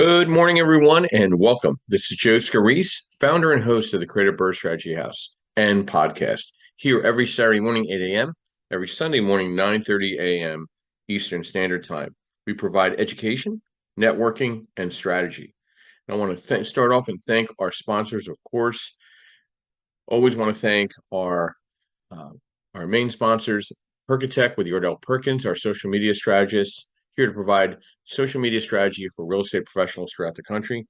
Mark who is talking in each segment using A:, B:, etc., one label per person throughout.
A: Good morning, everyone, and welcome. This is Joe Scarice, founder and host of the Creative Bird Strategy House and podcast. Here every Saturday morning, 8 a.m., every Sunday morning, 9:30 a.m. Eastern Standard Time. We provide education, networking, and strategy. And I want to start off and thank our sponsors, of course. Always want to thank uh, our main sponsors, Perkatech with Yordell Perkins, our social media strategist, here to provide social media strategy for real estate professionals throughout the country.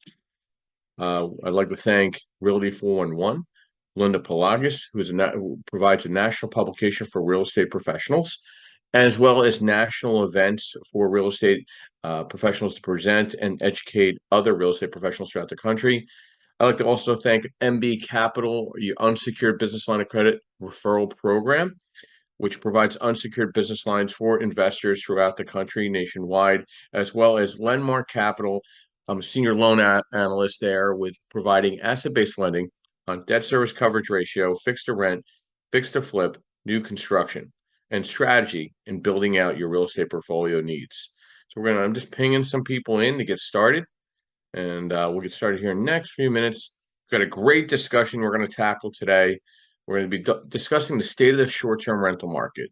A: I'd like to thank Realty 411, Linda Pelagas, who provides a national publication for real estate professionals, as well as national events for real estate professionals to present and educate other real estate professionals throughout the country. I'd like to also thank MB Capital, your unsecured business line of credit referral program, which provides unsecured business lines for investors throughout the country nationwide, as well as Lendmark Capital. I'm a senior loan analyst there with providing asset-based lending on debt service coverage ratio, fixed to rent, fixed to flip, new construction, and strategy in building out your real estate portfolio needs. So I'm just pinging some people in to get started, and we'll get started here in the next few minutes. We've got a great discussion we're going to tackle today. We're going to be discussing the state of the short-term rental market.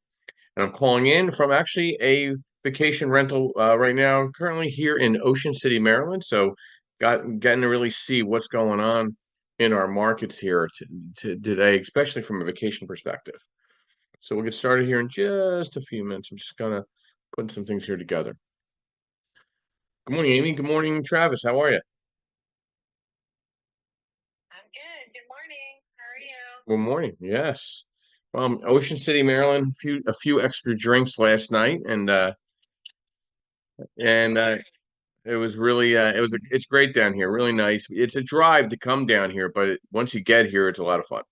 A: And I'm calling in from actually a vacation rental right now, currently here in Ocean City, Maryland. So getting to really see what's going on in our markets here today, especially from a vacation perspective. So we'll get started here in just a few minutes. I'm just going to put some things here together. Good morning, Amy. Good morning, Travis. How are you?
B: I'm good. Good morning. How are you?
A: Good morning. Yes. Ocean City, Maryland. A few extra drinks last night, and it was really it's great down here. Really nice. It's a drive to come down here, but once you get here, it's a lot of fun.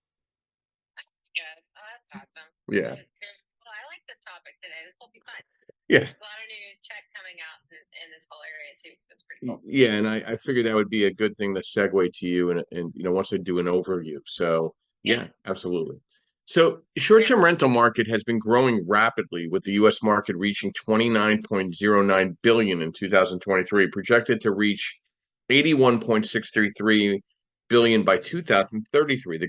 B: That's good. Oh, that's awesome.
A: Yeah.
B: Well, I like this topic today. This will be fun.
A: Yeah.
B: A lot of new tech coming out in this whole area too. So it's pretty cool.
A: Yeah, and I figured that would be a good thing to segue to you and once I do an overview. So yeah, absolutely. So short-term rental market has been growing rapidly, with the US market reaching 29.09 billion in 2023, projected to reach 81.633 billion by 2033. The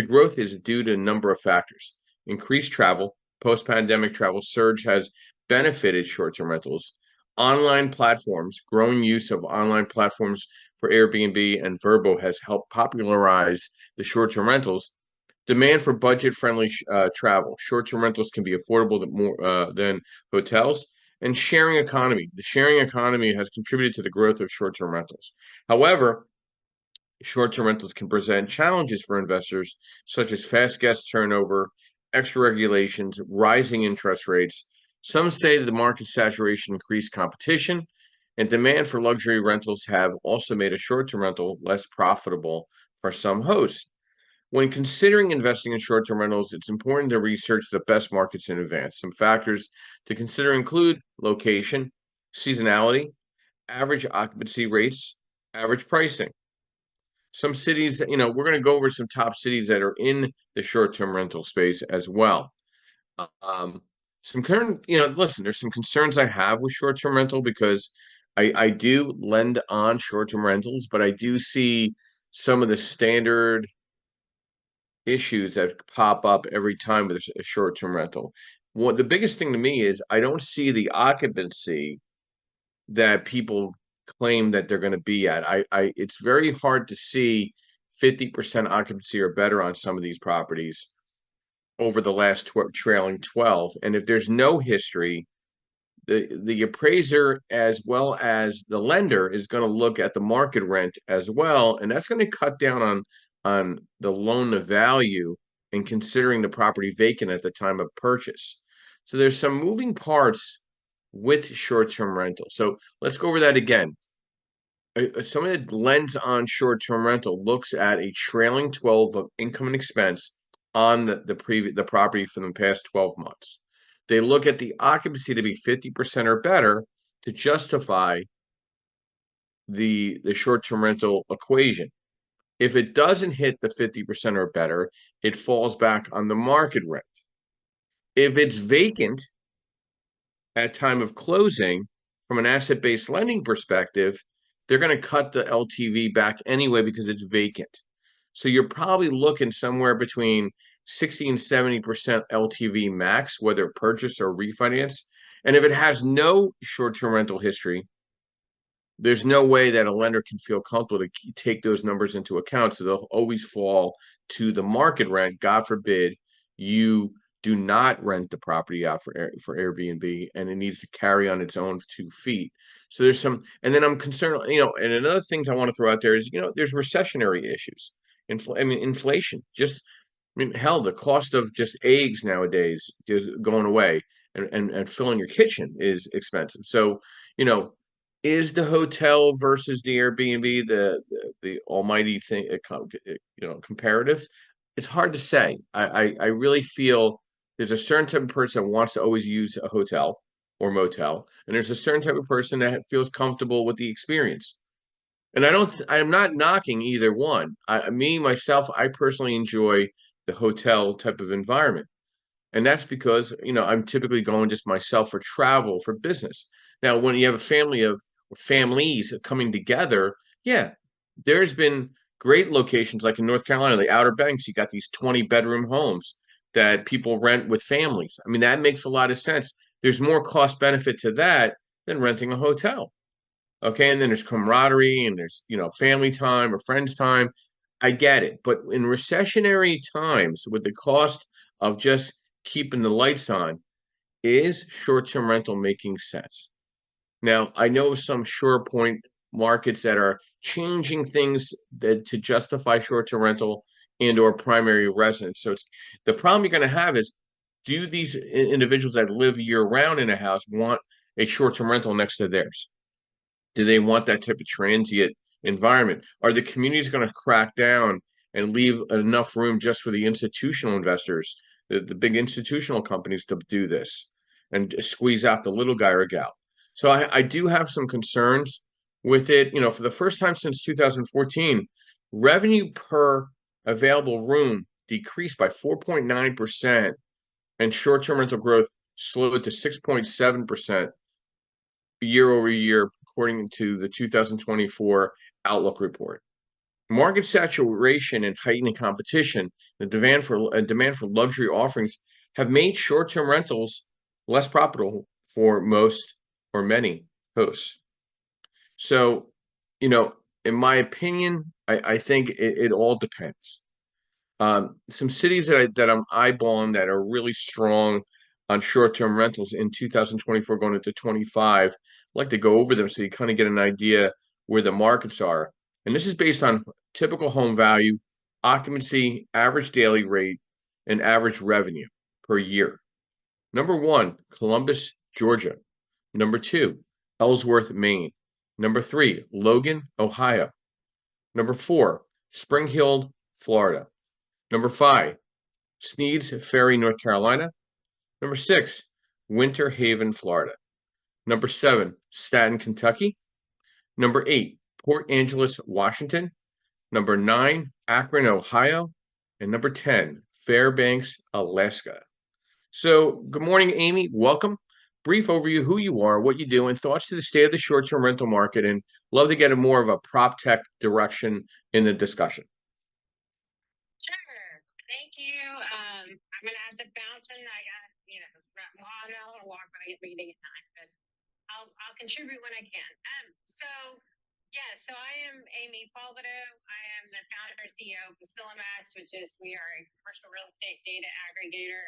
A: growth is due to a number of factors. Increased travel, post-pandemic travel surge has benefited short-term rentals. Online platforms, growing use of online platforms for Airbnb and Vrbo has helped popularize the short-term rentals. Demand for budget-friendly travel. Short-term rentals can be affordable than hotels. And sharing economy. The sharing economy has contributed to the growth of short-term rentals. However, short-term rentals can present challenges for investors, such as fast guest turnover, extra regulations, rising interest rates. Some say that the market saturation increased competition, and demand for luxury rentals have also made a short-term rental less profitable for some hosts. When considering investing in short-term rentals, it's important to research the best markets in advance. Some factors to consider include location, seasonality, average occupancy rates, average pricing. Some cities, we're going to go over some top cities that are in the short-term rental space as well. Some current, listen, there's some concerns I have with short-term rental because I do lend on short-term rentals, but I do see some of the standard issues that pop up every time with a short-term rental. The biggest thing to me is I don't see the occupancy that people claim that they're going to be at. It's very hard to see 50% occupancy or better on some of these properties over the last trailing 12. And if there's no history, the appraiser as well as the lender is going to look at the market rent as well, and that's going to cut down on the loan to value and considering the property vacant at the time of purchase. So there's some moving parts with short-term rental. So let's go over that again. Someone that lends on short-term rental looks at a trailing 12 of income and expense on the property for the past 12 months. They look at the occupancy to be 50% or better to justify the short-term rental equation. If it doesn't hit the 50% or better, it falls back on the market rent. If it's vacant at time of closing, from an asset-based lending perspective, they're going to cut the LTV back anyway because it's vacant. So you're probably looking somewhere between 60 and 70% LTV max, whether purchase or refinance. And if it has no short-term rental history, there's no way that a lender can feel comfortable to take those numbers into account. So they'll always fall to the market rent. God forbid you do not rent the property out for Airbnb, and it needs to carry on its own 2 feet. So there's some, and then I'm concerned, and another things I want to throw out there is, there's recessionary issues. Inflation. Hell, the cost of just eggs nowadays is going away, and filling your kitchen is expensive. So, you know, is the hotel versus the Airbnb the almighty thing, comparative? It's hard to say. I really feel there's a certain type of person that wants to always use a hotel or motel, and there's a certain type of person that feels comfortable with the experience. And I'm not knocking either one. Myself, I personally enjoy the hotel type of environment. And that's because, I'm typically going just myself for travel, for business. Now, when you have a family of families coming together, yeah, there's been great locations like in North Carolina, the Outer Banks, you got these 20-bedroom homes that people rent with families. I mean, that makes a lot of sense. There's more cost benefit to that than renting a hotel. Okay, and then there's camaraderie and there's, family time or friends time. I get it. But in recessionary times, with the cost of just keeping the lights on, is short-term rental making sense? Now, I know some sure point markets that are changing things to justify short-term rental and or primary residence. So it's the problem you're going to have is, do these individuals that live year-round in a house want a short-term rental next to theirs? Do they want that type of transient environment? Are the communities going to crack down and leave enough room just for the institutional investors, the big institutional companies to do this and squeeze out the little guy or gal? So I do have some concerns with it. For the first time since 2014, revenue per available room decreased by 4.9%, and short-term rental growth slowed to 6.7% year over year, according to the 2024 Outlook report. Market saturation and heightened competition, the demand for luxury offerings have made short-term rentals less profitable for most or many hosts. So, in my opinion, I think it all depends. Some cities that I'm eyeballing that are really strong on short-term rentals in 2024 going into 25. I'd like to go over them so you kind of get an idea where the markets are. And this is based on typical home value, occupancy, average daily rate, and average revenue per year. Number 1, Columbus, Georgia. Number 2, Ellsworth, Maine. Number 3, Logan, Ohio. Number 4, Spring Hill, Florida. Number 5, Sneads Ferry, North Carolina. Number 6, Winter Haven, Florida. Number 7, Staten, Kentucky. Number 8, Port Angeles, Washington. Number 9, Akron, Ohio. And number 10, Fairbanks, Alaska. So, good morning, Amy. Welcome. Brief overview who you are, what you do, and thoughts to the state of the short-term rental market. And love to get a more of a prop tech direction in the discussion.
B: Sure. Thank you. I'm gonna have to bounce in. I got, well, I'll walk when I get meeting at 9, but I'll contribute when I can. So I am Amy Palvido. I am the founder and CEO of Facilimax, which is we are a commercial real estate data aggregator.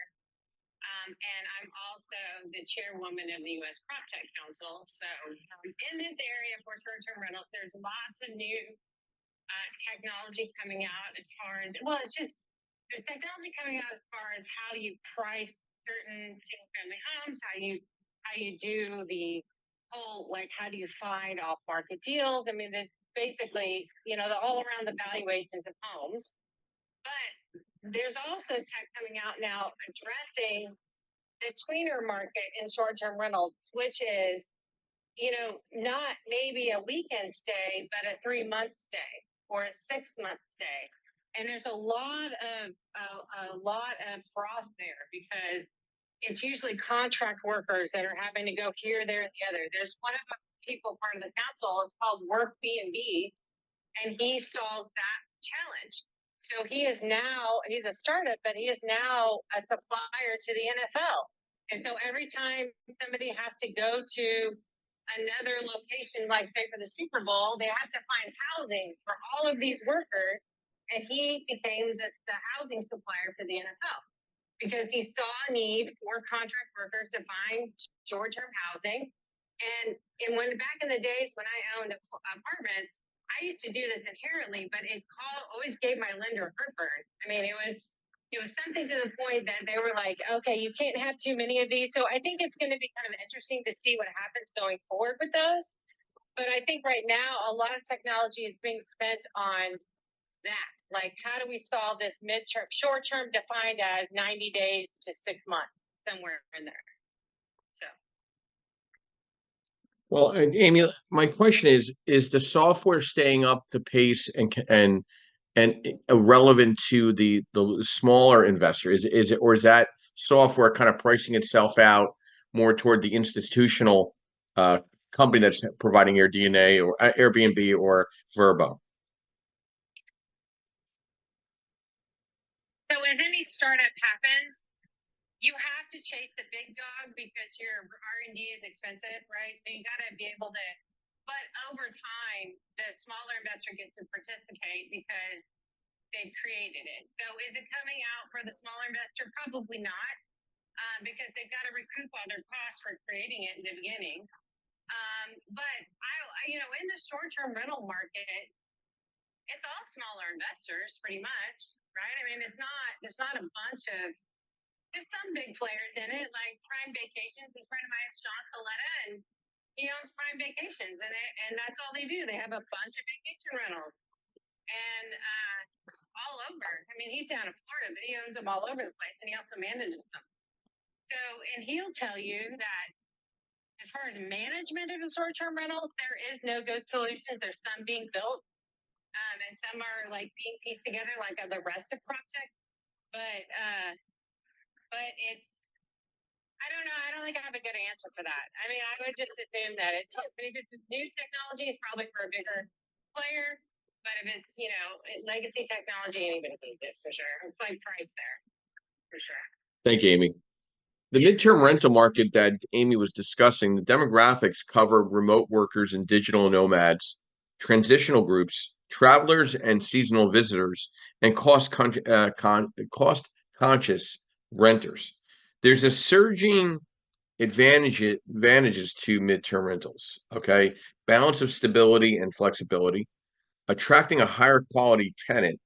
B: And I'm also the chairwoman of the U.S. PropTech Council. So in this area for short-term rentals, there's lots of new technology coming out as far as, it's just there's technology coming out as far as how you price certain single-family homes, how you do the whole, like, how do you find off-market deals? I mean, there's basically, all around the valuations of homes. But there's also tech coming out now addressing the tweener market in short-term rentals, which is, not maybe a weekend stay, but a 3-month stay or a 6-month stay. And there's a lot of froth there because it's usually contract workers that are having to go here, there, and the other. There's one of the people part of the council. It's called Airbnb, and he solves that challenge. So he's a startup, but he is now a supplier to the NFL. And so every time somebody has to go to another location, like say for the Super Bowl, they have to find housing for all of these workers. And he became the housing supplier for the NFL because he saw a need for contract workers to find short-term housing. And when back in the days when I owned apartments, I used to do this inherently, but always gave my lender heartburn. I mean, it was something to the point that they were like, okay, you can't have too many of these. So I think it's going to be kind of interesting to see what happens going forward with those. But I think right now a lot of technology is being spent on that. Like, how do we solve this midterm, short term defined as 90 days to 6 months, somewhere in there. So.
A: Well, and Amy, my question is the software staying up to pace and relevant to the smaller investor? Is it, or is that software kind of pricing itself out more toward the institutional company that's providing Airbnb or Airbnb or Vrbo?
B: So as any startup happens, you have to chase the big dog because your R&D is expensive, right? So you got to be able to, but over time, the smaller investor gets to participate because they've created it. So is it coming out for the smaller investor? Probably not, because they've got to recoup all their costs for creating it in the beginning. But in the short-term rental market, it's all smaller investors pretty much, right? I mean, there's not a bunch of, there's some big players in it, like Prime Vacations. A friend of mine is John Coletta, and he owns Prime Vacations, and that's all they do. They have a bunch of vacation rentals, and all over. I mean, he's down in Florida, but he owns them all over the place, and he also manages them. So, and he'll tell you that as far as management of the short-term rentals, there is no good solutions. There's some being built, and some are like being pieced together, like the rest of PropTech. But it's, I don't know. I don't think I have a good answer for that. I mean, I would just assume that if it's new technology, it's probably for a bigger player. But if it's, legacy technology, anybody needs it for sure. It's like price there for sure.
A: Thank you, Amy. The midterm rental market that Amy was discussing, the demographics cover remote workers and digital nomads, transitional groups, travelers and seasonal visitors, and cost-conscious renters. There's a surging advantages to midterm rentals. Okay, balance of stability and flexibility, attracting a higher quality tenant,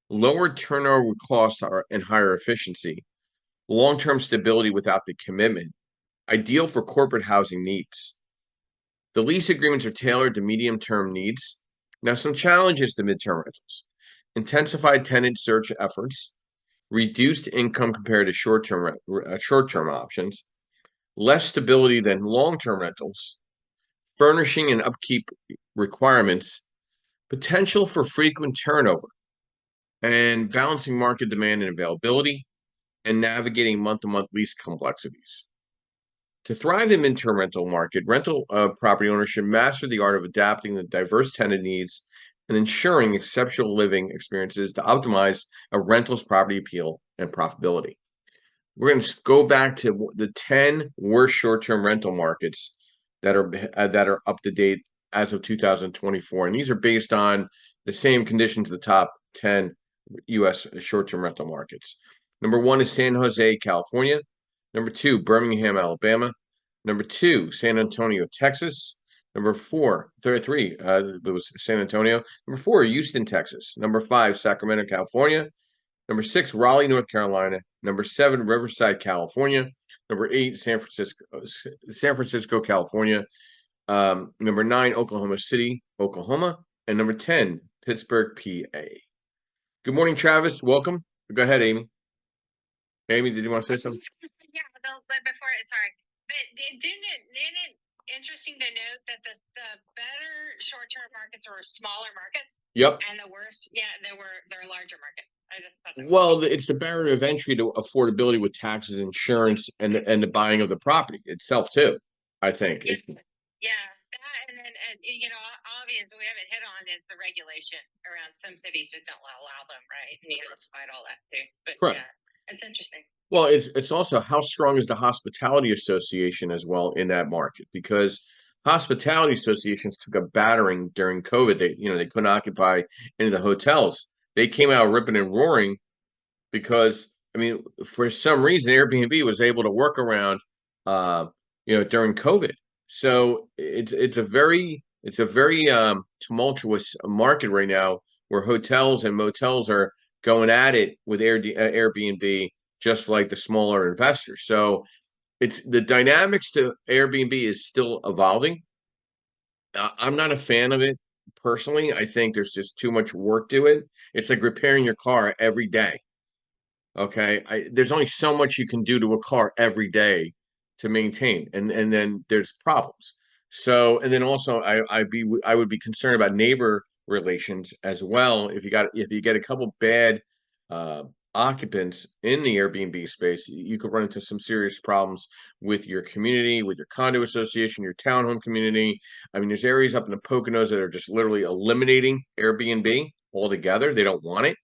A: lower turnover cost and higher efficiency, long-term stability without the commitment, ideal for corporate housing needs. The lease agreements are tailored to medium-term needs. Now, some challenges to midterm rentals: intensified tenant search efforts, reduced income compared to short-term options, less stability than long-term rentals, furnishing and upkeep requirements, potential for frequent turnover, and balancing market demand and availability, and navigating month-to-month lease complexities. To thrive in midterm rental market, rental property owners should master the art of adapting the diverse tenant needs and ensuring exceptional living experiences to optimize a rental's property appeal and profitability. We're going to go back to the 10 worst short-term rental markets that are up to date as of 2024, and these are based on the same conditions of the top 10 U.S. short-term rental markets. Number 1 is San Jose, California. Number 2, Birmingham, Alabama. Number 2, San Antonio, Texas. Number 3, it was San Antonio. Number 4, Houston, Texas. Number 5, Sacramento, California. Number 6, Raleigh, North Carolina. Number 7, Riverside, California. Number 8, San Francisco, California. Number 9, Oklahoma City, Oklahoma. And number 10, Pittsburgh, PA. Good morning, Travis. Welcome. Go ahead, Amy. Amy, did you want to say something?
B: Yeah, before it, sorry. But didn't it interesting to note that the better short-term markets were smaller markets?
A: Yep.
B: And the worst, they're larger markets. I just thought that was
A: Well, it's the barrier of entry to affordability with taxes, insurance, and the buying of the property itself too. I think.
B: yeah, yeah. That, and then obvious we haven't hit on is the regulation around some cities just don't allow them, right? And you have to fight all that too. But
A: Correct.
B: yeah, it's interesting.
A: Well, it's also how strong is the hospitality association as well in that market, because hospitality associations took a battering during COVID. They couldn't occupy any of the hotels. They came out ripping and roaring because, I mean, for some reason Airbnb was able to work around during COVID. So it's a very tumultuous market right now where hotels and motels are going at it with Airbnb, just like the smaller investors. So it's the dynamics to Airbnb is still evolving. I'm not a fan of it personally. I think there's just too much work to it. It's like repairing your car every day. Okay, there's only so much you can do to a car every day to maintain, and then there's problems. So, and then also, I would be concerned about neighbor relations as well. If you get a couple bad uh, occupants in the Airbnb space, you could run into some serious problems with your community, with your condo association, your townhome community. I mean, there's areas up in the Poconos that are just literally eliminating Airbnb altogether. They don't want it,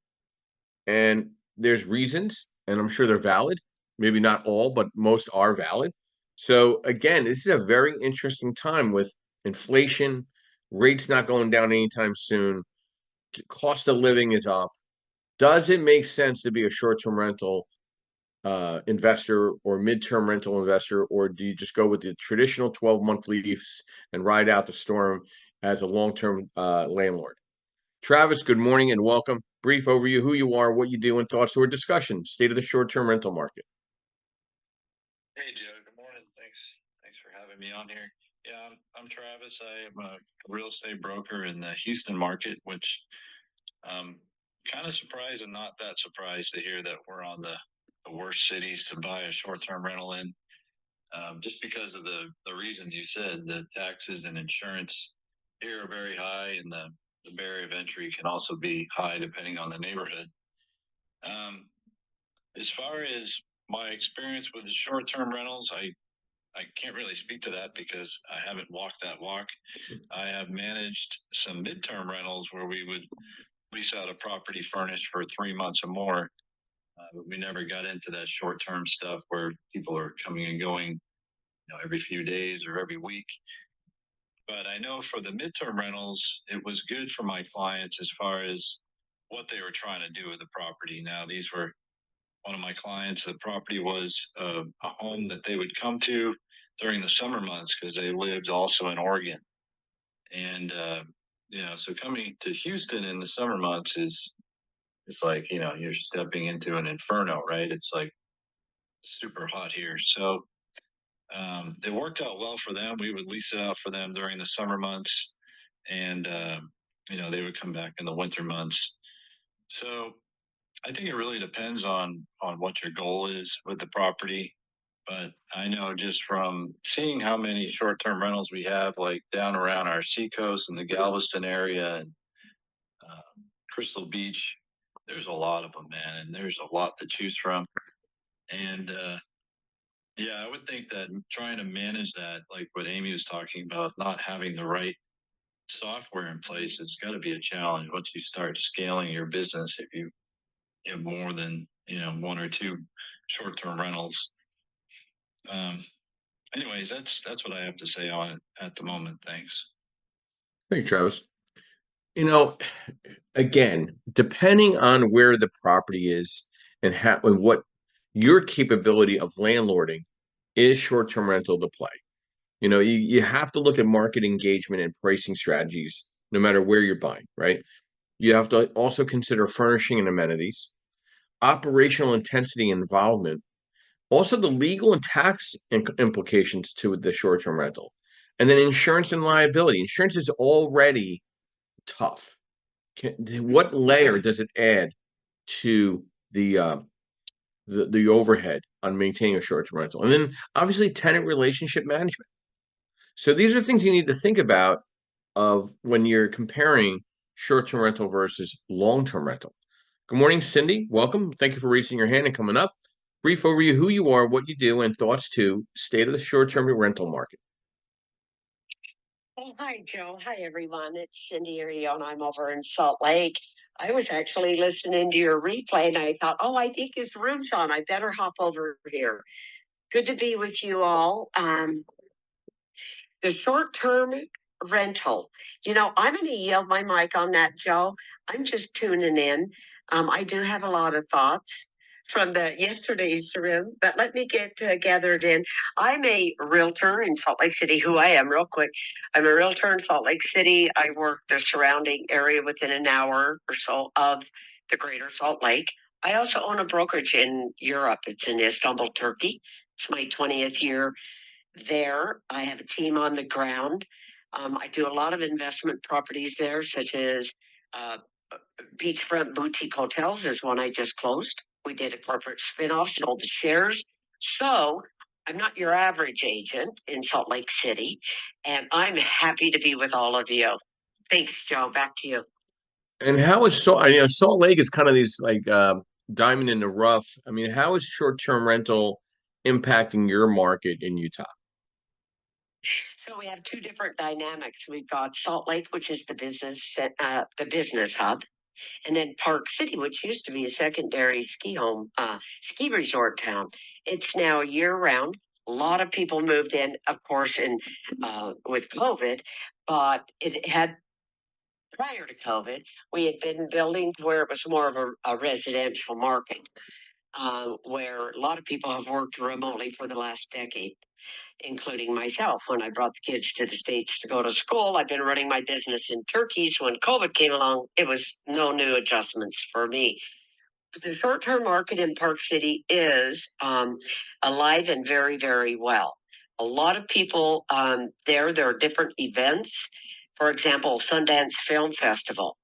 A: and there's reasons, and I'm sure they're valid. Maybe not all, but most are valid. So again, this is a very interesting time with inflation, rates not going down anytime soon, cost of living is up. Does it make sense to be a short-term rental investor or mid-term rental investor, or do you just go with the traditional 12-month lease and ride out the storm as a long-term landlord? Travis, good morning and welcome. Brief overview, who you are, what you do, and thoughts to our discussion. State of the short-term rental market.
C: Hey, Joe. Good morning. Thanks for having me on here. Yeah, I'm Travis. I am a real estate broker in the Houston market, which kind of surprised and not that surprised to hear that we're on the worst cities to buy a short-term rental in. Just because of the reasons you said, the taxes and insurance here are very high, and the barrier of entry can also be high depending on the neighborhood. As far as my experience with the short-term rentals, I can't really speak to that because I haven't walked that walk. I have managed some midterm rentals where we would lease out a property furnished for 3 months or more. But we never got into that short-term stuff where people are coming and going, every few days or every week. But I know for the midterm rentals, it was good for my clients as far as what they were trying to do with the property. Now, these were one of my clients. The property was a home that they would come to during the summer months because they lived also in Oregon. And, so coming to Houston in the summer months it's like, you're stepping into an inferno, right? It's like super hot here. So it worked out well for them. We would lease it out for them during the summer months, and they would come back in the winter months. So I think it really depends on what your goal is with the property. But I know just from seeing how many short-term rentals we have, like down around our seacoast and the Galveston area and Crystal Beach, there's a lot of them, man, and there's a lot to choose from. And yeah, I would think that trying to manage that, like what Amy was talking about, not having the right software in place, it's got to be a challenge once you start scaling your business. If you have more than one or two short-term rentals. Anyways, that's what I have to say on it at the moment. Thanks.
A: Thank you, Travis. Again, depending on where the property is and what your capability of landlording is short-term rental to play. You have to look at market engagement and pricing strategies no matter where you're buying, right? You have to also consider furnishing and amenities, operational intensity and involvement, also the legal and tax implications to the short-term rental, and then insurance and liability. Insurance is already tough. What layer does it add to the overhead on maintaining a short-term rental? And then obviously tenant relationship management. So these are things you need to think about of when you're comparing short-term rental versus long-term rental. Good morning, Cindy. Welcome. Thank you for raising your hand and coming up. Brief overview who you are, what you do, and thoughts to state of the short-term rental market.
D: Oh, hi, Joe. Hi, everyone. It's Cindy Arione. I'm over in Salt Lake. I was actually listening to your replay and I thought, oh, I think his room's on. I better hop over here. Good to be with you all. The short-term rental. I'm going to yield my mic on that, Joe. I'm just tuning in. I do have a lot of thoughts from the yesterday's room, but let me get gathered in. I'm a realtor in Salt Lake City. Who I am, real quick. I'm a realtor in Salt Lake City. I work the surrounding area within an hour or so of the greater Salt Lake. I also own a brokerage in Europe. It's in Istanbul, Turkey. It's my 20th year there. I have a team on the ground. I do a lot of investment properties there, such as uh, beachfront boutique hotels is one I just closed. We did a corporate spinoff, sold the shares. So I'm not your average agent in Salt Lake City, and I'm happy to be with all of you. Thanks, Joe. Back to you.
A: And how is Salt Lake is kind of these like diamond in the rough. I mean, how is short-term rental impacting your market in Utah?
D: So we have two different dynamics. We've got Salt Lake, which is the business hub, and then Park City, which used to be a secondary ski resort town. It's now year round. A lot of people moved in, of course, with COVID, but it had prior to COVID, we had been building to where it was more of a residential market, where a lot of people have worked remotely for the last decade, including myself. When I brought the kids to the States to go to school, I've been running my business in Turkey. So when COVID came along, it was no new adjustments for me. The short term market in Park City is alive and very, very well. A lot of people there are different events. For example, Sundance Film Festival,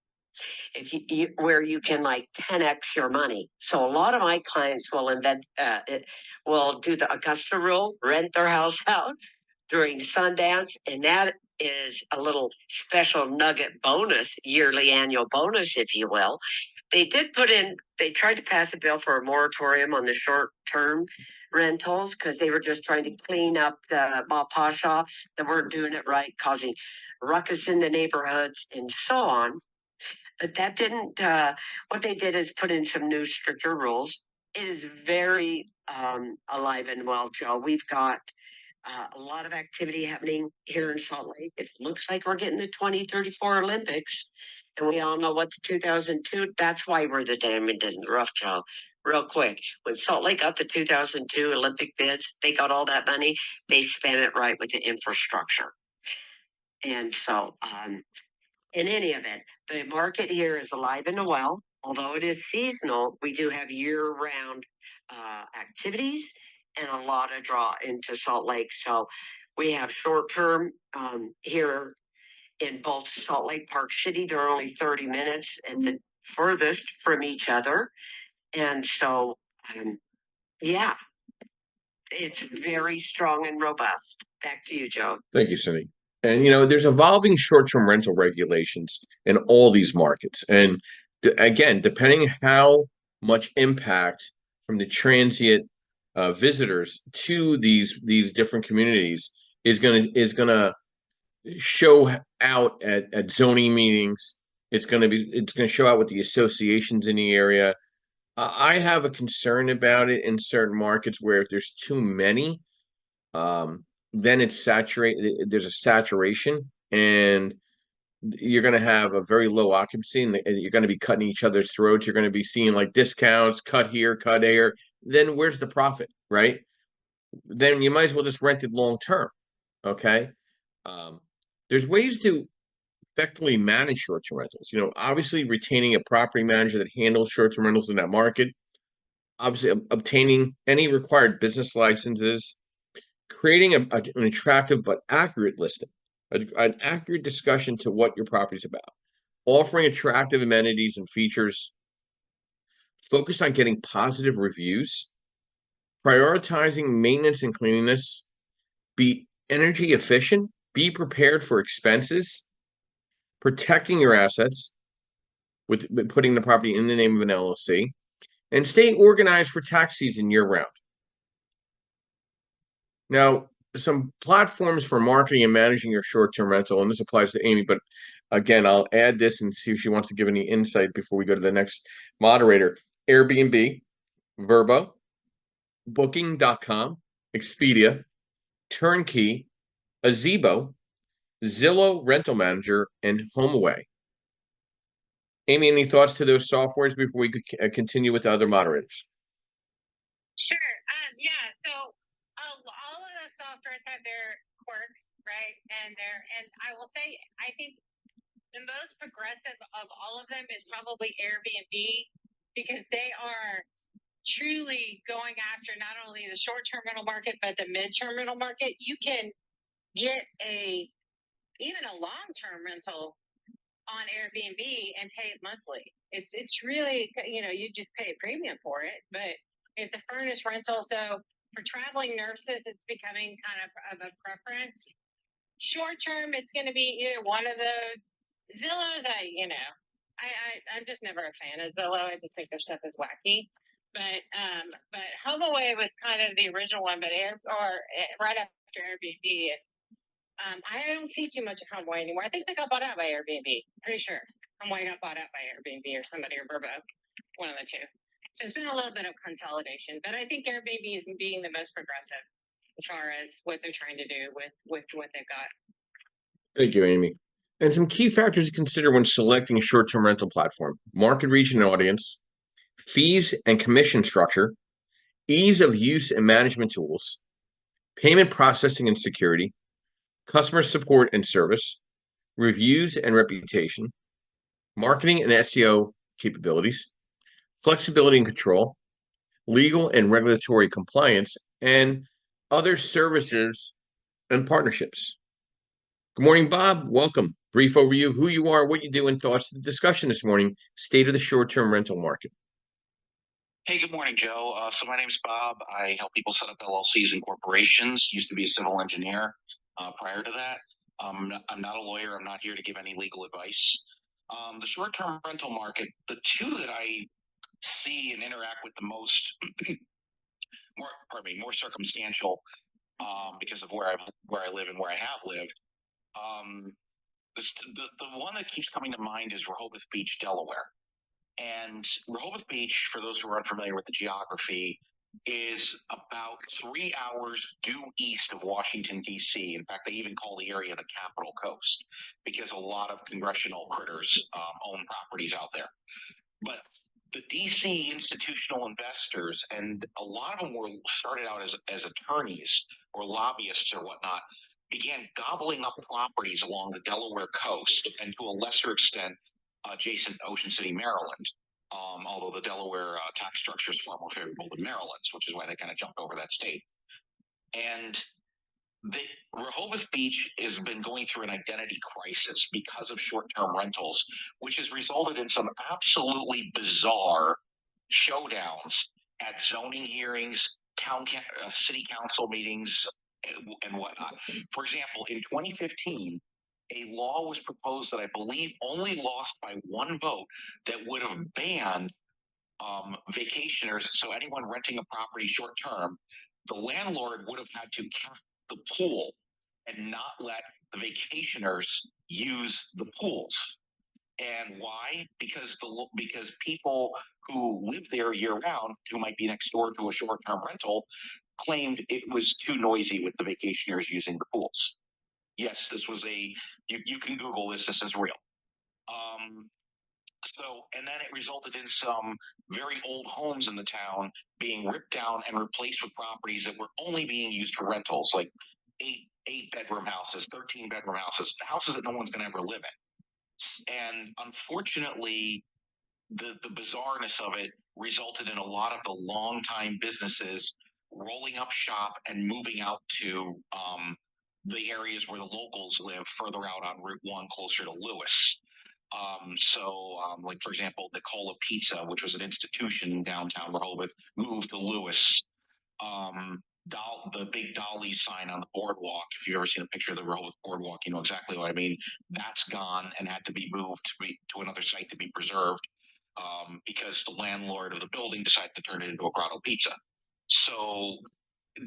D: where you can like 10x your money. So a lot of my clients will do the Augusta rule, rent their house out during Sundance, and that is a little special nugget bonus, yearly annual bonus, if you will. They tried to pass a bill for a moratorium on the short term rentals because they were just trying to clean up the mom pa shops that weren't doing it right, causing ruckus in the neighborhoods and so on. But that didn't, what they did is put in some new stricter rules. It is very alive and well, Joe. We've got a lot of activity happening here in Salt Lake. It looks like we're getting the 2034 Olympics. And we all know what the 2002, that's why we're the diamond in the rough, Joe. Real quick, when Salt Lake got the 2002 Olympic bids, they got all that money. They spent it right with the infrastructure. And so, in any event, the market here is alive and well. Although it is seasonal, we do have year-round activities and a lot of draw into Salt Lake. So we have short-term here in both Salt Lake, Park City. They're only 30 minutes and the furthest from each other. And so, yeah, it's very strong and robust. Back to you, Joe.
A: Thank you, Cindy. And there's evolving short-term rental regulations in all these markets. And again, depending how much impact from the transient visitors to these different communities is gonna show out at zoning meetings. It's gonna show out with the associations in the area. I have a concern about it in certain markets where if there's too many, then it's saturated. There's a saturation, and you're going to have a very low occupancy, and you're going to be cutting each other's throats. You're going to be seeing like discounts, cut here, cut here. Then where's the profit, right? Then you might as well just rent it long term. Okay. Um, there's ways to effectively manage short-term rentals. Obviously retaining a property manager that handles short-term rentals in that market. Obviously, obtaining any required business licenses, creating an attractive but accurate listing, an accurate discussion to what your property is about, offering attractive amenities and features, focus on getting positive reviews, prioritizing maintenance and cleanliness, be energy efficient, be prepared for expenses, protecting your assets, with putting the property in the name of an LLC, and stay organized for tax season year round. Now, some platforms for marketing and managing your short-term rental, and this applies to Amy, but again, I'll add this and see if she wants to give any insight before we go to the next moderator. Airbnb, Vrbo, Booking.com, Expedia, Turnkey, Azebo, Zillow Rental Manager, and HomeAway. Amy, any thoughts to those softwares before we continue with the other moderators?
B: Sure. Yeah. So all of the softwares have their quirks, right? And I will say, I think the most progressive of all of them is probably Airbnb, because they are truly going after not only the short-term rental market, but the mid-term rental market. You can get even a long-term rental on Airbnb and pay it monthly. It's really, you just pay a premium for it, but it's a furnished rental. So for traveling nurses, it's becoming kind of a preference. Short term, it's going to be either one of those. Zillow's, I'm just never a fan of Zillow. I just think their stuff is wacky. But HomeAway was kind of the original one, but right after Airbnb. I don't see too much of HomeAway anymore. I think they got bought out by Airbnb. Pretty sure HomeAway got bought out by Airbnb or somebody, or Vrbo, one of the two. So it's been a little bit of consolidation, but I think Airbnb is being the most progressive as far as what they're trying to do with what they've got.
A: Thank you, Amy. And some key factors to consider when selecting a short-term rental platform: market reach and audience, fees and commission structure, ease of use and management tools, payment processing and security, customer support and service, reviews and reputation, marketing and SEO capabilities, flexibility and control, legal and regulatory compliance, and other services and partnerships. Good morning, Bob. Welcome. Brief overview, who you are, what you do, and thoughts to the discussion this morning, state of the short-term rental market.
E: Hey, good morning, Joe. So my name is Bob. I help people set up LLCs and corporations. Used to be a civil engineer prior to that. I'm not a lawyer. I'm not here to give any legal advice. The short-term rental market, the two that I see and interact with the most, more circumstantial because of where I live and where I have lived. The one that keeps coming to mind is Rehoboth Beach, Delaware. And Rehoboth Beach, for those who are unfamiliar with the geography, is about 3 hours due east of Washington, D.C. In fact, they even call the area the Capital Coast because a lot of congressional critters own properties out there. But the D.C. institutional investors, and a lot of them were started out as attorneys or lobbyists or whatnot, began gobbling up properties along the Delaware coast and to a lesser extent adjacent to Ocean City, Maryland. Although the Delaware tax structure is far more favorable than Maryland's, which is why they kind of jumped over that state. And Rehoboth Beach has been going through an identity crisis because of short-term rentals, which has resulted in some absolutely bizarre showdowns at zoning hearings, city council meetings, and whatnot. For example, in 2015, a law was proposed that I believe only lost by one vote that would have banned vacationers. So anyone renting a property short term, the landlord would have had to cap the pool and not let the vacationers use the pools. And why? Because people who live there year round, who might be next door to a short term rental, claimed it was too noisy with the vacationers using the pools. Yes, this was you can Google this is real. And then it resulted in some very old homes in the town being ripped down and replaced with properties that were only being used for rentals, like 8-bedroom houses, 13-bedroom houses that no one's going to ever live in. And unfortunately, the bizarreness of it resulted in a lot of the longtime businesses rolling up shop and moving out to the areas where the locals live, further out on Route 1, closer to Lewis. Like, for example, Nicola Pizza, which was an institution in downtown Rehoboth, moved to Lewis. the big dolly sign on the boardwalk. If you've ever seen a picture of the Rehoboth boardwalk, you know exactly what I mean. That's gone and had to be moved to another site to be preserved, because the landlord of the building decided to turn it into a grotto pizza. So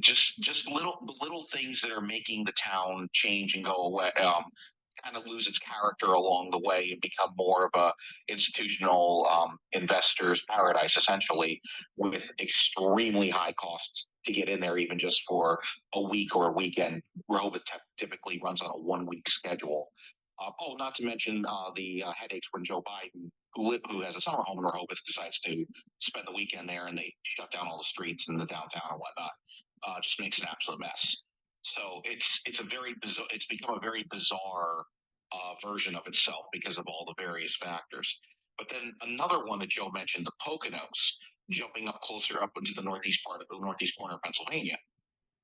E: just little things that are making the town change and go away, kind of lose its character along the way and become more of a institutional investors paradise, essentially, with extremely high costs to get in there, even just for a week or a weekend. Rehoboth typically runs on a 1 week schedule. Not to mention the headaches when Joe Biden, who has a summer home in Rehoboth, decides to spend the weekend there, and they shut down all the streets in the downtown and whatnot. Just makes an absolute mess. So it's a very bizarre. It's become a very bizarre version of itself because of all the various factors. But then another one that Joe mentioned, the Poconos, jumping up closer up into the northeast part of the northeast corner of Pennsylvania.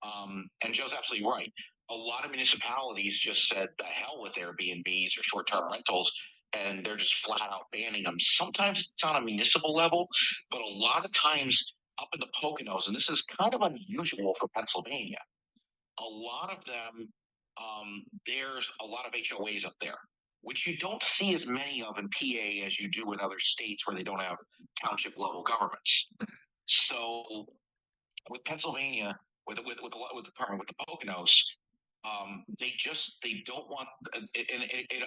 E: And Joe's absolutely right. A lot of municipalities just said the hell with Airbnbs or short-term rentals, and they're just flat out banning them. Sometimes it's on a municipal level, but a lot of times up in the Poconos, and this is kind of unusual for Pennsylvania, a lot of them, there's a lot of HOAs up there, which you don't see as many of in PA as you do in other states where they don't have township level governments. So with Pennsylvania, with the Poconos, they don't want,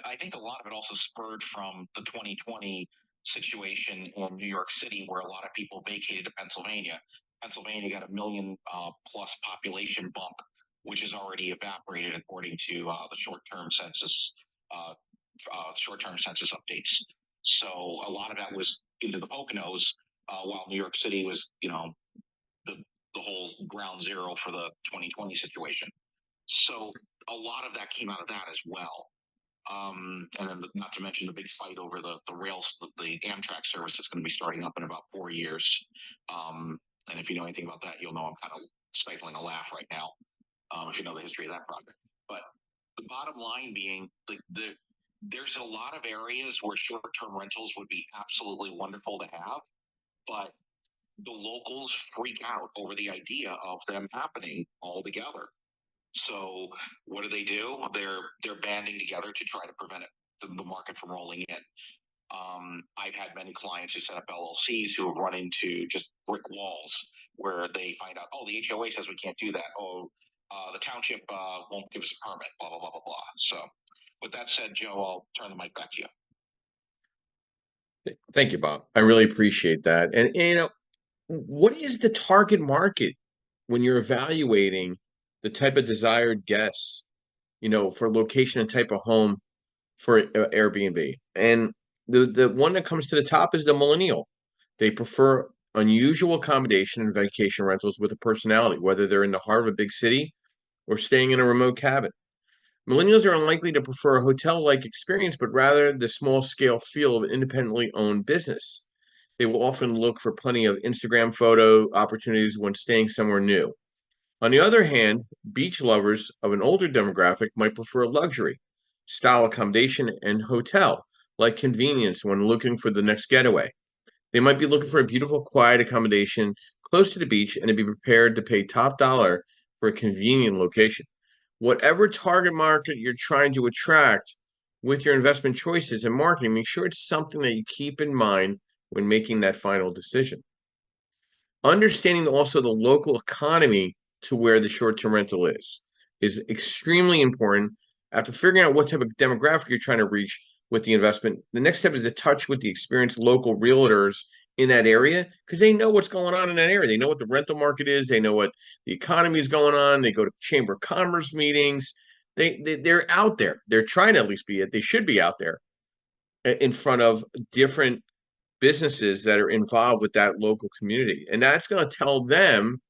E: I think a lot of it also spurred from the 2020 situation in New York City, where a lot of people vacated to Pennsylvania. Pennsylvania got a million plus population bump, which has already evaporated according to the short-term census updates. So a lot of that was into the Poconos, while New York City was, the whole ground zero for the 2020 situation. So a lot of that came out of that as well. And then not to mention the big fight over the rails, the Amtrak service that's going to be starting up in about 4 years. And if you know anything about that, you'll know I'm kind of stifling a laugh right now, if you know the history of that project. But the bottom line being, there's a lot of areas where short-term rentals would be absolutely wonderful to have, but the locals freak out over the idea of them happening all together. So what do? They're banding together to try to prevent the market from rolling in. I've had many clients who set up LLCs who have run into just brick walls where they find out, oh, the HOA says we can't do that. Oh, the township won't give us a permit, blah, blah, blah, blah, blah. So with that said, Joe, I'll turn the mic back to you.
A: Thank you, Bob. I really appreciate that. And what is the target market when you're evaluating the type of desired guests, for location and type of home for Airbnb? And the one that comes to the top is the millennial. They prefer unusual accommodation and vacation rentals with a personality, whether they're in the heart of a big city or staying in a remote cabin. Millennials are unlikely to prefer a hotel-like experience, but rather the small-scale feel of an independently owned business. They will often look for plenty of Instagram photo opportunities when staying somewhere new. On the other hand, beach lovers of an older demographic might prefer luxury, style accommodation, and hotel, like convenience when looking for the next getaway. They might be looking for a beautiful, quiet accommodation close to the beach and to be prepared to pay top dollar for a convenient location. Whatever target market you're trying to attract with your investment choices and marketing, make sure it's something that you keep in mind when making that final decision. Understanding also the local economy to where the short-term rental is extremely important. After figuring out what type of demographic you're trying to reach with the investment, the next step is to touch with the experienced local realtors in that area, because they know what's going on in that area. They know what the rental market is. They know what the economy is going on. They go to Chamber of Commerce meetings. They're out there. They're trying to at least be it. They should be out there in front of different businesses that are involved with that local community. And that's going to tell them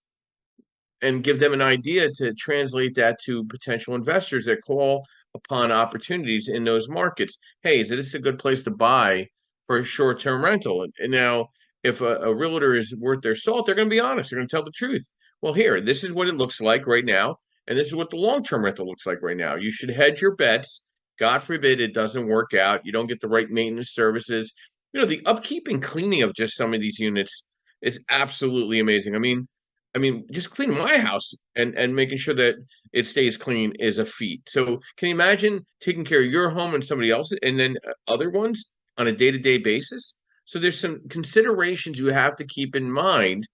A: and give them an idea to translate that to potential investors that call upon opportunities in those markets. Hey, is this a good place to buy for a short-term rental? And now, if a realtor is worth their salt, they're going to be honest. They're going to tell the truth. Well, here, this is what it looks like right now, and this is what the long-term rental looks like right now. You should hedge your bets. God forbid it doesn't work out. You don't get the right maintenance services. The upkeep and cleaning of just some of these units is absolutely amazing. I mean, I mean, just cleaning my house and making sure that it stays clean is a feat. So can you imagine taking care of your home and somebody else's and then other ones on a day-to-day basis? So there's some considerations you have to keep in mind.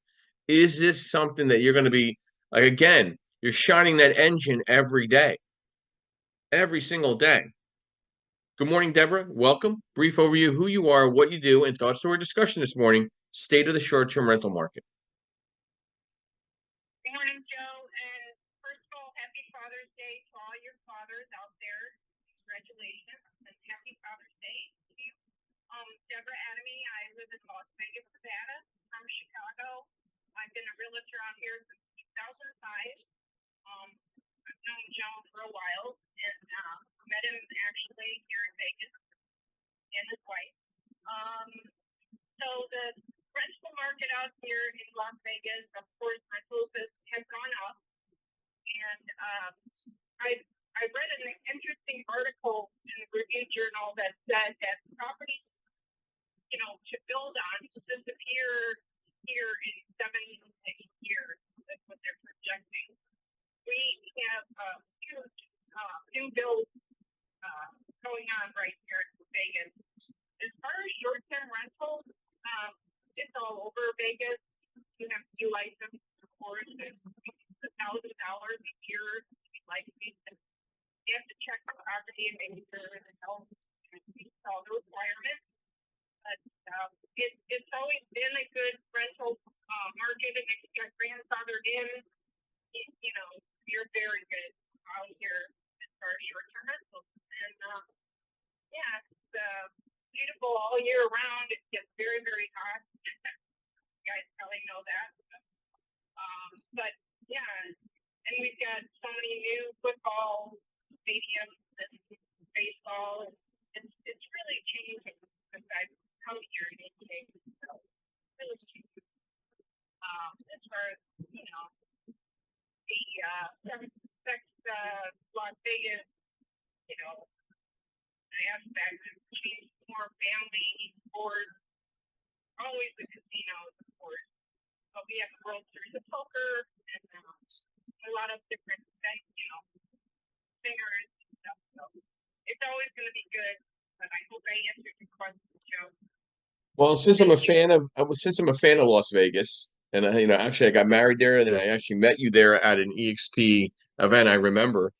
A: Is this something that you're going to be like, again, you're shining that engine every day, every single day. Good morning, Deborah. Welcome. Brief overview, who you are, what you do, and thoughts to our discussion this morning, state of the short-term rental market.
B: Good morning, Joe. And first of all, happy Father's Day to all your fathers out there. Congratulations and happy Father's Day to you. Deborah Adamy, I live in Las Vegas, Nevada. I'm from Chicago. I've been a realtor out here since 2005. I've known Joe for a while and met him actually here in Vegas and his wife. So the rental market out here in Las Vegas, of course, rentals have gone up. And I read an interesting article in the Review Journal that said that properties, to build on disappear here in 7 to 8 years. That's what they're projecting. We have a huge new build going on right here in Vegas. As far as short-term rentals, it's all over Vegas. You have to be licensed, of course, and $1,000 a year to be licensed. You have to check the property and make sure that it meets all the requirements. But it's always been a good rental market, and if you got grandfathered in, you're very good out here as far as short-term rentals. And it's beautiful all year round. It gets very, very hot. You guys probably know that. But yeah, and we've got so many new football stadiums and baseball. It's really changing since I've come here in 88. So really changing. As far as the Las Vegas, aspect of changing more family sports, always the casinos, of course. But we have the World Series of Poker and a lot of different singers and stuff. So it's always going to be good. But I hope I answered your question, Joe.
A: Well, since I'm a fan of Las Vegas, and actually I got married there, and then I actually met you there at an EXP event. I remember.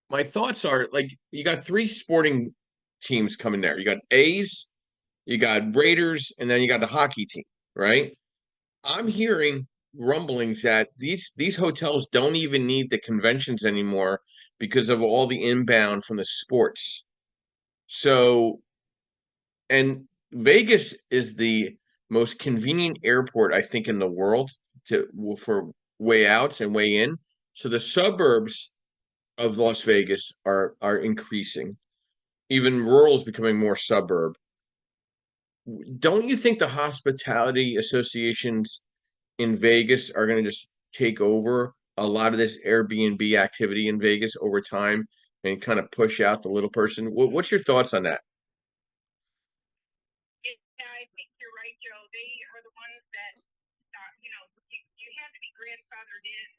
A: My thoughts are like you got 3 sporting teams coming there. You got A's, you got Raiders, and then you got the hockey team, right? I'm hearing rumblings that these hotels don't even need the conventions anymore because of all the inbound from the sports. So, and Vegas is the most convenient airport, I think, in the world for way outs and way in. So the suburbs of Las Vegas are increasing. Even rural is becoming more suburb. Don't you think the hospitality associations in Vegas are going to just take over a lot of this Airbnb activity in Vegas over time and kind of push out the little person? What's your thoughts on that?
B: Yeah, I think you're right, Joe. They are the ones that, you had to be grandfathered in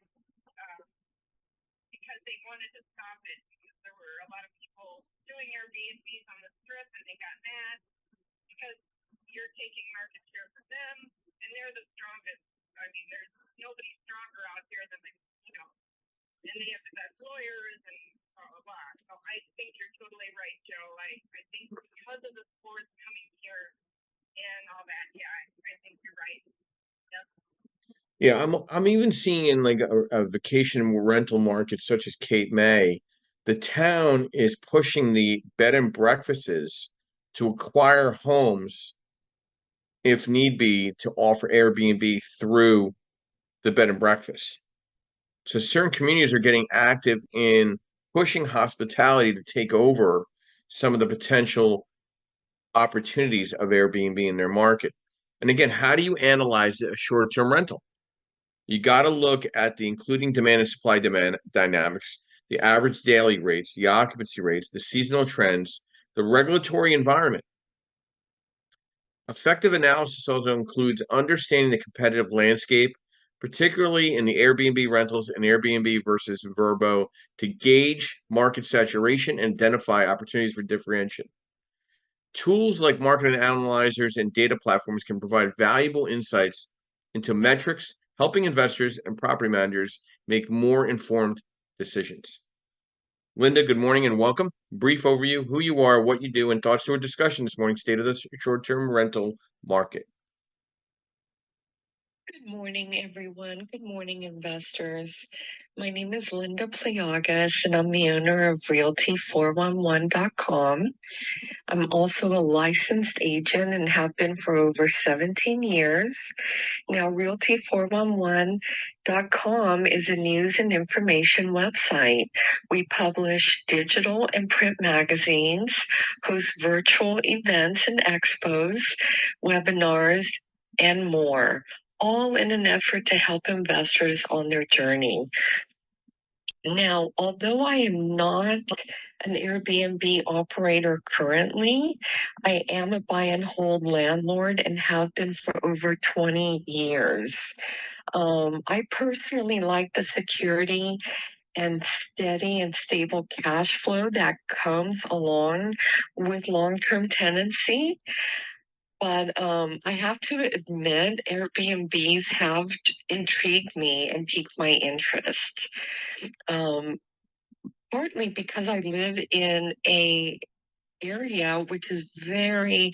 B: because they wanted to stop it because there were a lot of people doing Airbnbs on the strip and they got mad because you're taking market share from them and they're the strongest. I mean, there's nobody stronger out there than and they have the best lawyers and blah, blah, blah. So I think you're totally right, Joe. I think because of the sports coming here and all that, yeah, I think you're right. Yep.
A: Yeah, I'm even seeing in like a vacation rental market such as Cape May, the town is pushing the bed and breakfasts to acquire homes if need be to offer Airbnb through the bed and breakfast. So certain communities are getting active in pushing hospitality to take over some of the potential opportunities of Airbnb in their market. And again, how do you analyze a short-term rental? You got to look at the including demand and supply demand dynamics, the average daily rates, the occupancy rates, the seasonal trends, the regulatory environment. Effective analysis also includes understanding the competitive landscape, particularly in the Airbnb rentals and Airbnb versus Vrbo, to gauge market saturation and identify opportunities for differentiation. Tools like market analyzers and data platforms can provide valuable insights into metrics, helping investors and property managers make more informed decisions. Linda, good morning and welcome. Brief overview, who you are, what you do, and thoughts to our discussion this morning, state of the short-term rental market.
F: Good morning, everyone. Good morning, investors. My name is Linda Pliagas, and I'm the owner of Realty411.com. I'm also a licensed agent and have been for over 17 years. Now, Realty411.com is a news and information website. We publish digital and print magazines, host virtual events and expos, webinars, and more, all in an effort to help investors on their journey. Now, although I am not an Airbnb operator currently, I am a buy and hold landlord and have been for over 20 years. I personally like the security and steady and stable cash flow that comes along with long-term tenancy. But I have to admit, Airbnbs have intrigued me and piqued my interest. Partly because I live in a area which is very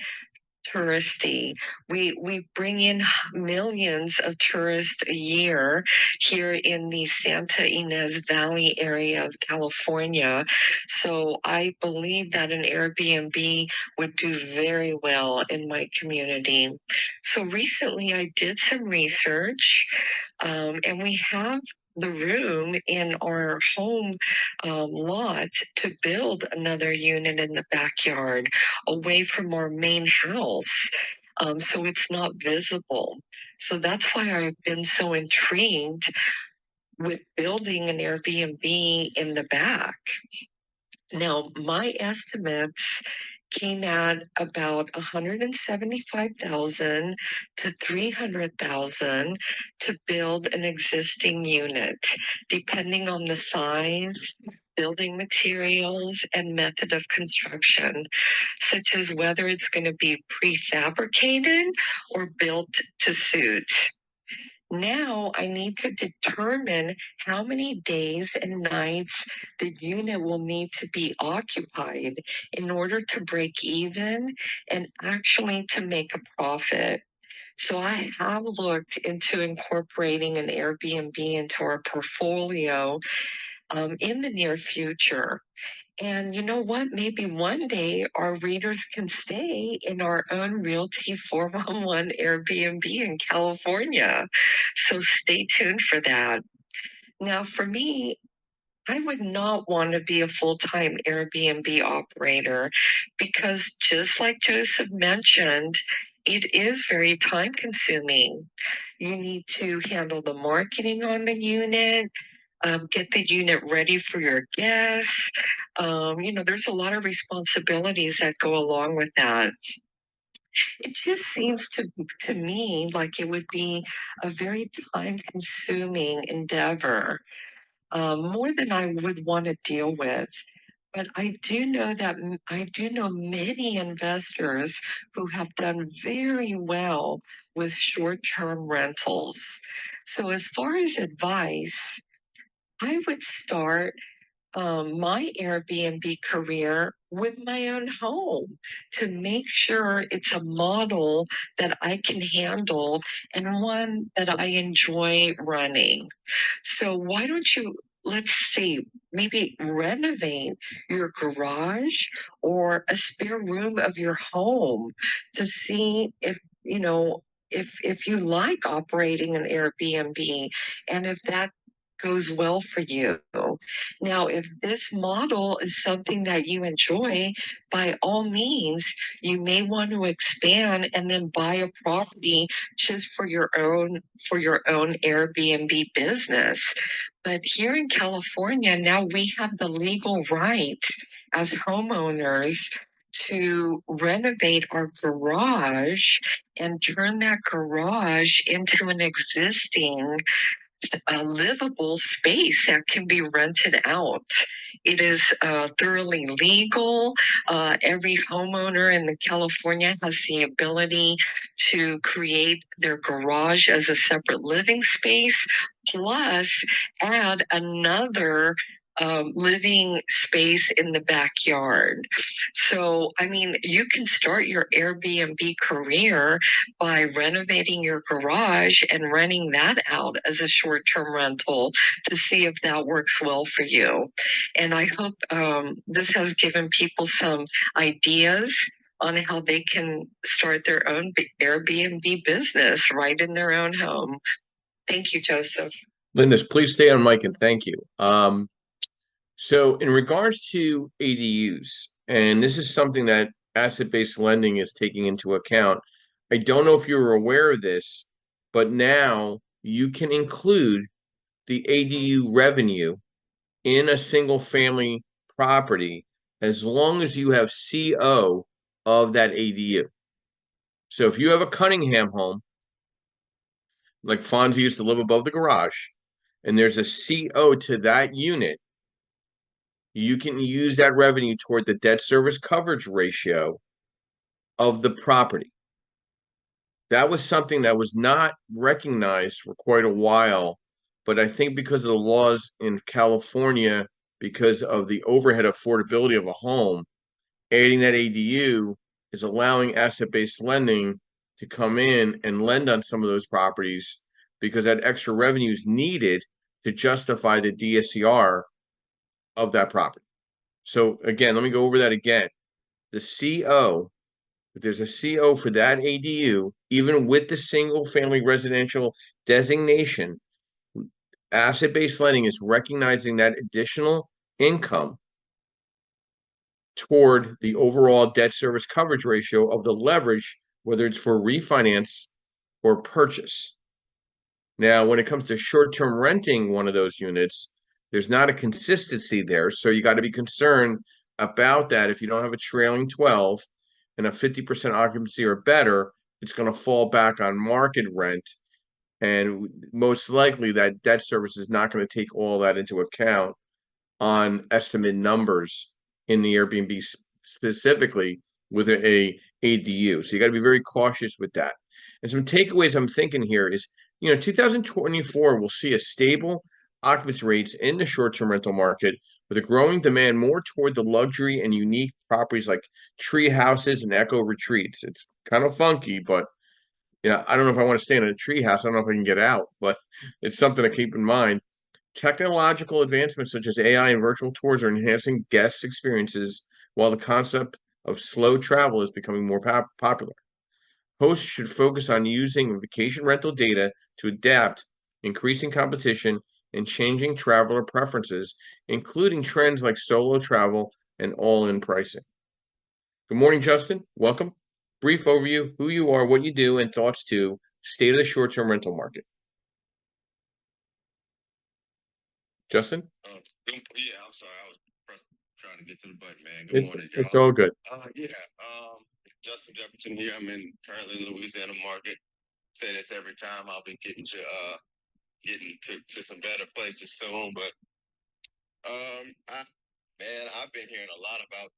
F: touristy. We bring in millions of tourists a year here in the Santa Ynez Valley area of California. So I believe that an Airbnb would do very well in my community. So recently I did some research, and we have the room in our home lot to build another unit in the backyard away from our main house. So it's not visible. So that's why I've been so intrigued with building an Airbnb in the back. Now, my estimates came at about 175,000 to 300,000 to build an existing unit, depending on the size, building materials, and method of construction, such as whether it's going to be prefabricated or built to suit. Now I need to determine how many days and nights the unit will need to be occupied in order to break even and actually to make a profit. So I have looked into incorporating an Airbnb into our portfolio in the near future. And you know what? Maybe one day our readers can stay in our own Realty 411 Airbnb in California. So stay tuned for that. Now, for me, I would not want to be a full-time Airbnb operator because just like Joseph mentioned, it is very time consuming. You need to handle the marketing on the unit, get the unit ready for your guests. There's a lot of responsibilities that go along with that. It just seems to me like it would be a very time consuming endeavor, more than I would want to deal with. But I do know many investors who have done very well with short-term rentals. So as far as advice, I would start my Airbnb career with my own home to make sure it's a model that I can handle and one that I enjoy running. So why don't you, let's see, maybe renovate your garage or a spare room of your home to see if you like operating an Airbnb and if that goes well for you. Now, if this model is something that you enjoy, by all means, you may want to expand and then buy a property just for your own Airbnb business. But here in California, now we have the legal right as homeowners to renovate our garage and turn that garage into an existing a livable space that can be rented out. It is thoroughly legal. Every homeowner in California has the ability to create their garage as a separate living space, plus add another living space in the backyard. So, I mean, you can start your Airbnb career by renovating your garage and renting that out as a short-term rental to see if that works well for you. And I hope this has given people some ideas on how they can start their own Airbnb business right in their own home. Thank you, Joseph.
A: Linda, please stay on mic and thank you. So in regards to ADUs, and this is something that asset-based lending is taking into account. I don't know if you were aware of this, but now you can include the ADU revenue in a single family property as long as you have CO of that ADU. So if you have a Cunningham home, like Fonzie used to live above the garage, and there's a CO to that unit, you can use that revenue toward the debt service coverage ratio of the property. That was something that was not recognized for quite a while, but I think because of the laws in California, because of the overhead affordability of a home, adding that ADU is allowing asset-based lending to come in and lend on some of those properties because that extra revenue is needed to justify the DSCR of that property. So again, let me go over that again. The CO, if there's a CO for that ADU, even with the single family residential designation, asset-based lending is recognizing that additional income toward the overall debt service coverage ratio of the leverage, whether it's for refinance or purchase. Now, when it comes to short-term renting one of those units, there's not a consistency there. So you got to be concerned about that. If you don't have a trailing 12 and a 50% occupancy or better, it's going to fall back on market rent. And most likely that debt service is not going to take all that into account on estimate numbers in the Airbnb specifically with a ADU. So you got to be very cautious with that. And some takeaways I'm thinking here is, 2024 will see a stable occupancy rates in the short-term rental market with a growing demand more toward the luxury and unique properties like tree houses and eco retreats. It's kind of funky, but I don't know if I want to stay in a tree house. I don't know if I can get out, but it's something to keep in mind. Technological advancements such as AI and virtual tours are enhancing guest experiences, while the concept of slow travel is becoming more popular. Hosts should focus on using vacation rental data to adapt increasing competition and changing traveler preferences, including trends like solo travel and all-in pricing. Good morning, Justin. Welcome. Brief overview, who you are, what you do, and thoughts to state of the short-term rental market. Justin?
G: Yeah, I'm sorry. I was trying to get to the button, man. Good morning, y'all.
A: It's all good.
G: Justin Jefferson here. I'm currently in the Louisiana market. Say this every time. I'll be getting to some better places soon. But I've been hearing a lot about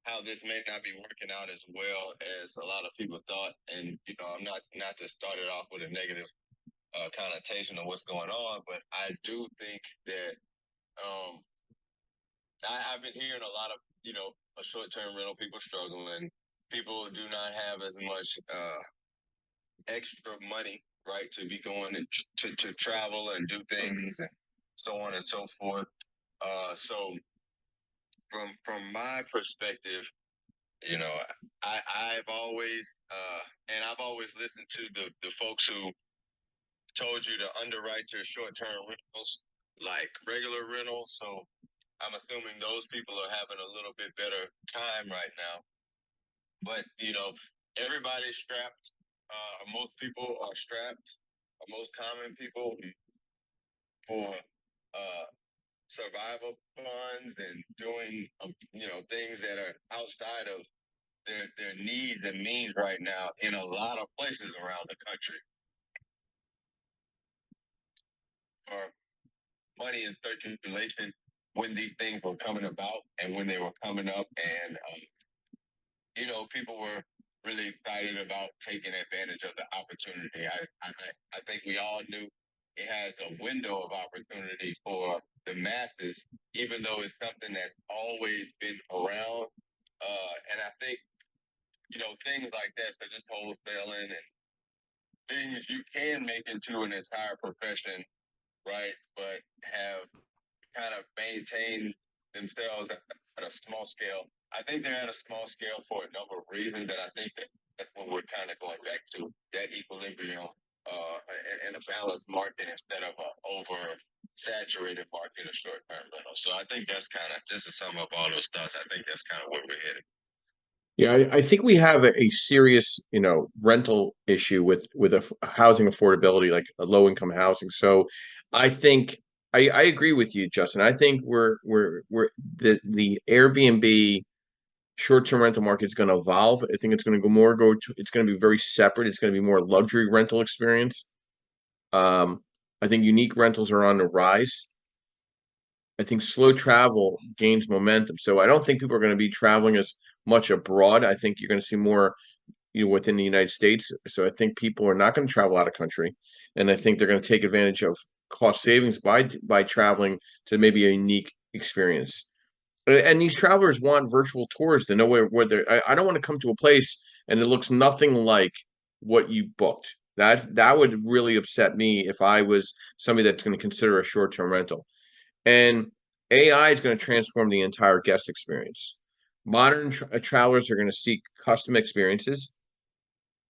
G: how this may not be working out as well as a lot of people thought. And I'm not to start it off with a negative connotation of what's going on, but I do think that I've been hearing a lot of a short-term rental people struggling. People do not have as much extra money, right, to be going and to travel and do things and so on and so forth. So from my perspective, I've always listened to the folks who told you to underwrite your short-term rentals like regular rentals. So I'm assuming those people are having a little bit better time right now. But, everybody's strapped. Most people are strapped. Most common people for survival funds and doing, things that are outside of their needs and means right now in a lot of places around the country. Or money in circulation when these things were coming about and when they were coming up, and people were really excited about taking advantage of the opportunity. I think we all knew it has a window of opportunity for the masses, even though it's something that's always been around. And I think things like that, such as wholesaling and things you can make into an entire profession, right? But have kind of maintain themselves at a small scale. I think they're at a small scale for a number of reasons, and I think that's what we're kind of going back to, that equilibrium and a balanced market instead of an over saturated market of short-term rentals. So I think that's kind of, just to sum up all those thoughts, I think that's kind of where we're headed.
A: Yeah, I think we have a serious, rental issue with housing affordability, like a low income housing. So I think I agree with you, Justin. I think we're the Airbnb short-term rental market is going to evolve. I think it's going to it's going to be very separate. It's going to be more luxury rental experience. I think unique rentals are on the rise. I think slow travel gains momentum. So I don't think people are going to be traveling as much abroad. I think you're going to see more, within the United States. So I think people are not going to travel out of country, and I think they're going to take advantage of cost savings by traveling to maybe a unique experience. And these travelers want virtual tours to know where they're. I don't want to come to a place and it looks nothing like what you booked. That would really upset me if I was somebody that's going to consider a short-term rental. And AI is going to transform the entire guest experience. Modern travelers are going to seek custom experiences,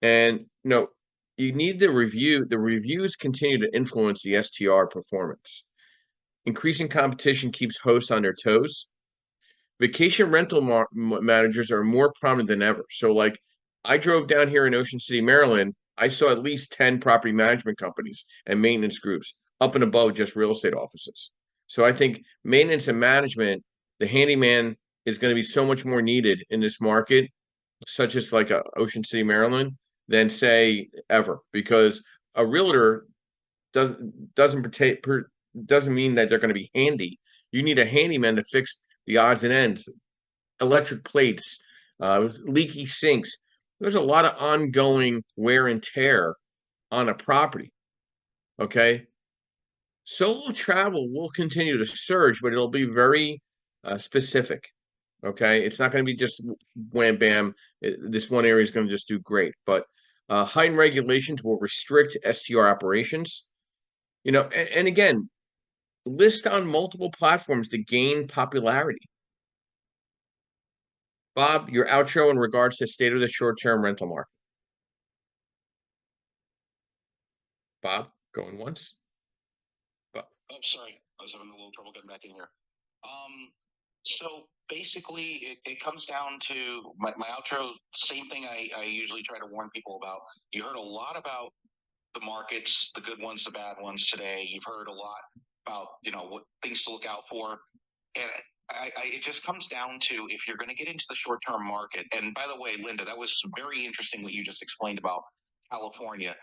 A: and you need the review. The reviews continue to influence the STR performance. Increasing competition keeps hosts on their toes. Vacation rental managers are more prominent than ever. So, like, I drove down here in Ocean City, Maryland. I saw at least 10 property management companies and maintenance groups up and above just real estate offices. So I think maintenance and management, the handyman is going to be so much more needed in this market, such as like a Ocean City, Maryland, than say ever, because a realtor doesn't mean that they're going to be handy. You need a handyman to fix the odds and ends, electric plates, leaky sinks. There's a lot of ongoing wear and tear on a property. Okay. Solo travel will continue to surge, but it'll be very specific. Okay. It's not going to be just wham bam. This one area is going to just do great. But heightened regulations will restrict STR operations. And again, list on multiple platforms to gain popularity. Bob, your outro in regards to state of the short-term rental market. Bob, going once.
E: Oh, sorry. I was having a little trouble getting back in here. So basically it comes down to my outro, same thing I usually try to warn people about. You heard a lot about the markets, the good ones, the bad ones today. You've heard a lot about, what things to look out for. And it just comes down to, if you're going to get into the short-term market, and by the way, Linda, that was very interesting what you just explained about California.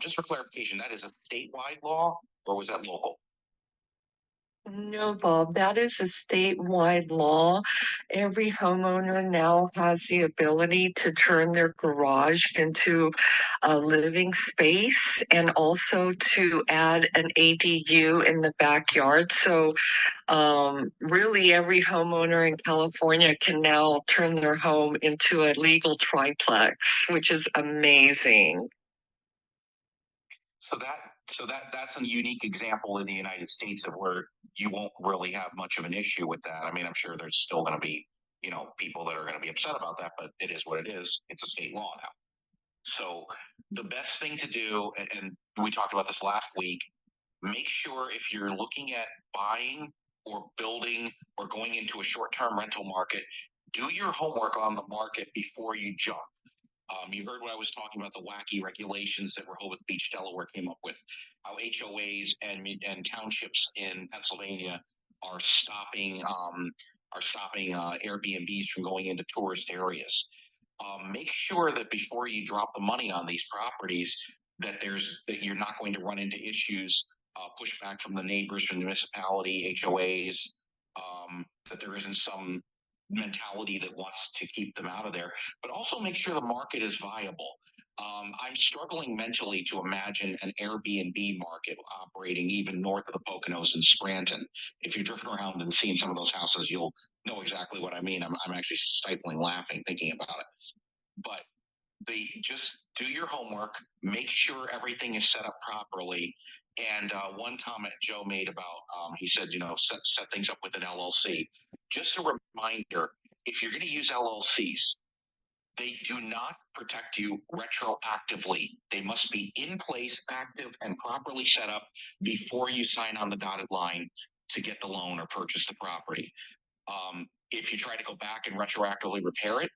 E: Just for clarification, that is a statewide law, or was that local?
F: No, Bob, that is a statewide law. Every homeowner now has the ability to turn their garage into a living space and also to add an ADU in the backyard. So really every homeowner in California can now turn their home into a legal triplex, which is amazing.
E: That's a unique example in the United States of where you won't really have much of an issue with that. I mean, I'm sure there's still going to be, people that are going to be upset about that, but it is what it is. It's a state law now. So the best thing to do, and we talked about this last week, make sure if you're looking at buying or building or going into a short-term rental market, do your homework on the market before you jump. You heard what I was talking about, the wacky regulations that Rehoboth Beach, Delaware came up with, how HOAs and townships in Pennsylvania are stopping Airbnbs from going into tourist areas. Make sure that before you drop the money on these properties, that you're not going to run into issues, pushback from the neighbors, from the municipality, HOAs, that there isn't some mentality that wants to keep them out of there. But also make sure the market is viable. I'm struggling mentally to imagine an Airbnb market operating even north of the Poconos and Scranton. If you're driving around and seeing some of those houses, you'll know exactly what I mean. I'm actually stifling laughing thinking about it. But just do your homework, make sure everything is set up properly. And one comment Joe made about, he said, set things up with an LLC. Just a reminder, if you're going to use LLCs, they do not protect you retroactively. They must be in place, active, and properly set up before you sign on the dotted line to get the loan or purchase the property. If you try to go back and retroactively repair it,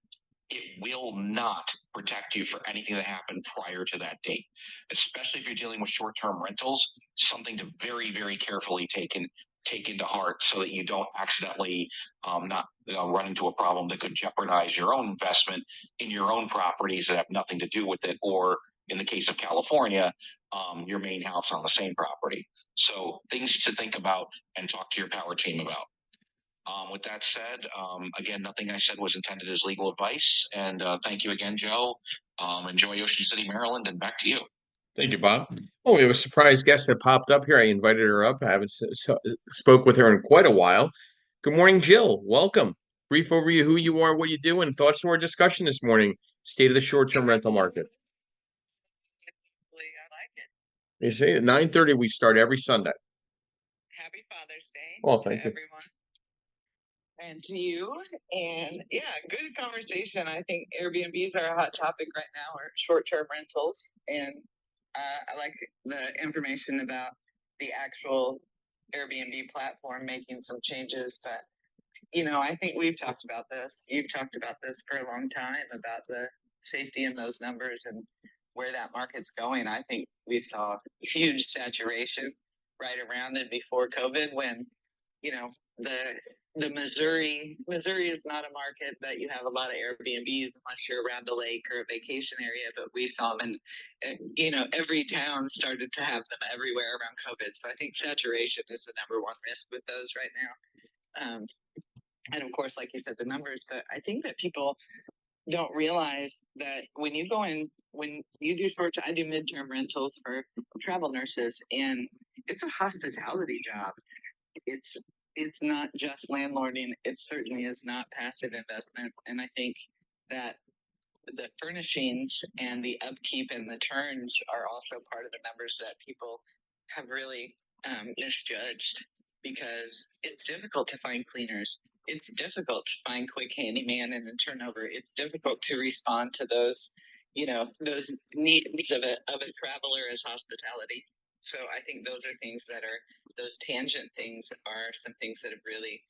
E: it will not protect you for anything that happened prior to that date, especially if you're dealing with short-term rentals. Something to very, very carefully take into heart so that you don't accidentally not run into a problem that could jeopardize your own investment in your own properties that have nothing to do with it, or in the case of California, your main house on the same property. So things to think about and talk to your power team about. With that said, again, nothing I said was intended as legal advice. And thank you again, Joe. Enjoy Ocean City, Maryland, and back to you.
A: Thank you, Bob. Oh, we have a surprise guest that popped up here. I invited her up. I haven't spoke with her in quite a while. Good morning, Jill. Welcome. Brief overview: who you are, what you do, and thoughts to our discussion this morning. State of the short-term rental market.
H: I like it.
A: You see, at 9:30 we start every Sunday.
H: Happy Father's Day
A: Well,
H: to
A: thank you.
H: everyone. And to you. And yeah, good conversation. I think Airbnbs are a hot topic right now, or short-term rentals. And I like the information about the actual Airbnb platform making some changes. But, I think we've talked about this. You've talked about this for a long time, about the safety in those numbers and where that market's going. I think we saw huge saturation right around and before COVID when, the Missouri is not a market that you have a lot of Airbnbs unless you're around a lake or a vacation area, but we saw them and every town started to have them everywhere around COVID. So I think saturation is the number one risk with those right now. And of course, like you said, the numbers, but I think that people don't realize that when you do I do midterm rentals for travel nurses, and it's a hospitality job. It's not just landlording. It certainly is not passive investment. And I think that the furnishings and the upkeep and the turns are also part of the numbers that people have really misjudged, because it's difficult to find cleaners. It's difficult to find quick handyman and then turnover. It's difficult to respond to those, those needs of a traveler as hospitality. So I think those are things that are, those tangent things are some things that have really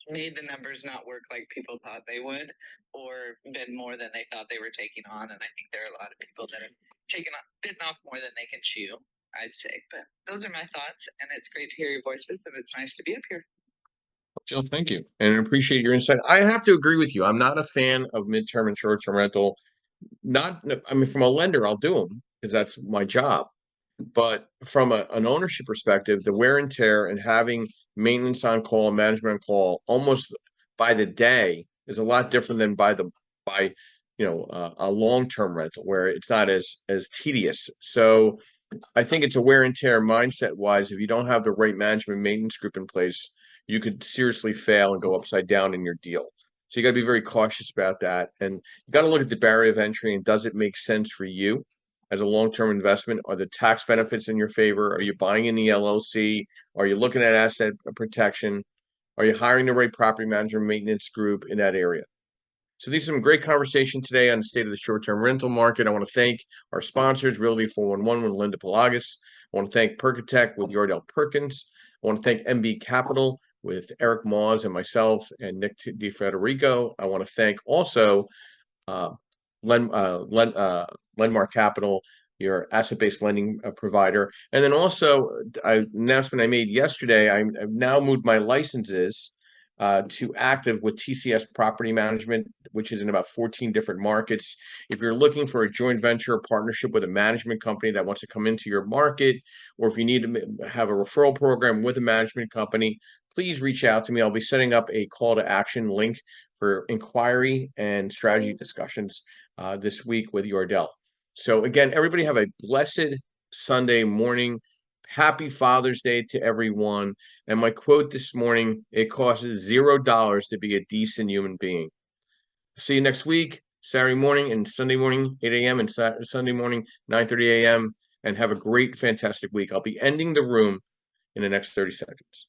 H: made the numbers not work like people thought they would, or been more than they thought they were taking on. And I think there are a lot of people that have bitten off more than they can chew, I'd say. But those are my thoughts, and it's great to hear your voices, and it's nice to be up here.
A: Jill, thank you, and I appreciate your insight. I have to agree with you. I'm not a fan of midterm and short-term rental. From a lender, I'll do them because that's my job. But from an ownership perspective, the wear and tear and having maintenance on call, management on call, almost by the day, is a lot different than by a long-term rental where it's not as tedious. So I think it's a wear and tear mindset wise. If you don't have the right management maintenance group in place, you could seriously fail and go upside down in your deal. So you got to be very cautious about that. And you got to look at the barrier of entry and does it make sense for you as a long-term investment? Are the tax benefits in your favor? Are you buying in the LLC? Are you looking at asset protection? Are you hiring the right property manager maintenance group in that area? So these are some great conversation today on the state of the short-term rental market. I want to thank our sponsors, Realty 411 with Linda Pelagas. I want to thank Percatech with Yardell Perkins. I want to thank MB Capital with Eric Maws and myself and Nick DiFederico. I want to thank also Lenmar Capital your asset-based lending provider. And then also, announcement I made yesterday, I've now moved my licenses to active with TCS Property Management, which is in about 14 different markets. If you're looking for a joint venture or partnership with a management company that wants to come into your market, or if you need to have a referral program with a management company, please reach out to me. I'll be setting up a call to action link for inquiry and strategy discussions this week with Yordell. So again, everybody have a blessed Sunday morning. Happy Father's Day to everyone. And my quote this morning, it costs $0 to be a decent human being. See you next week, Saturday morning and Sunday morning, 8 a.m. and Sunday morning, 9:30 a.m. And have a great, fantastic week. I'll be ending the room in the next 30 seconds.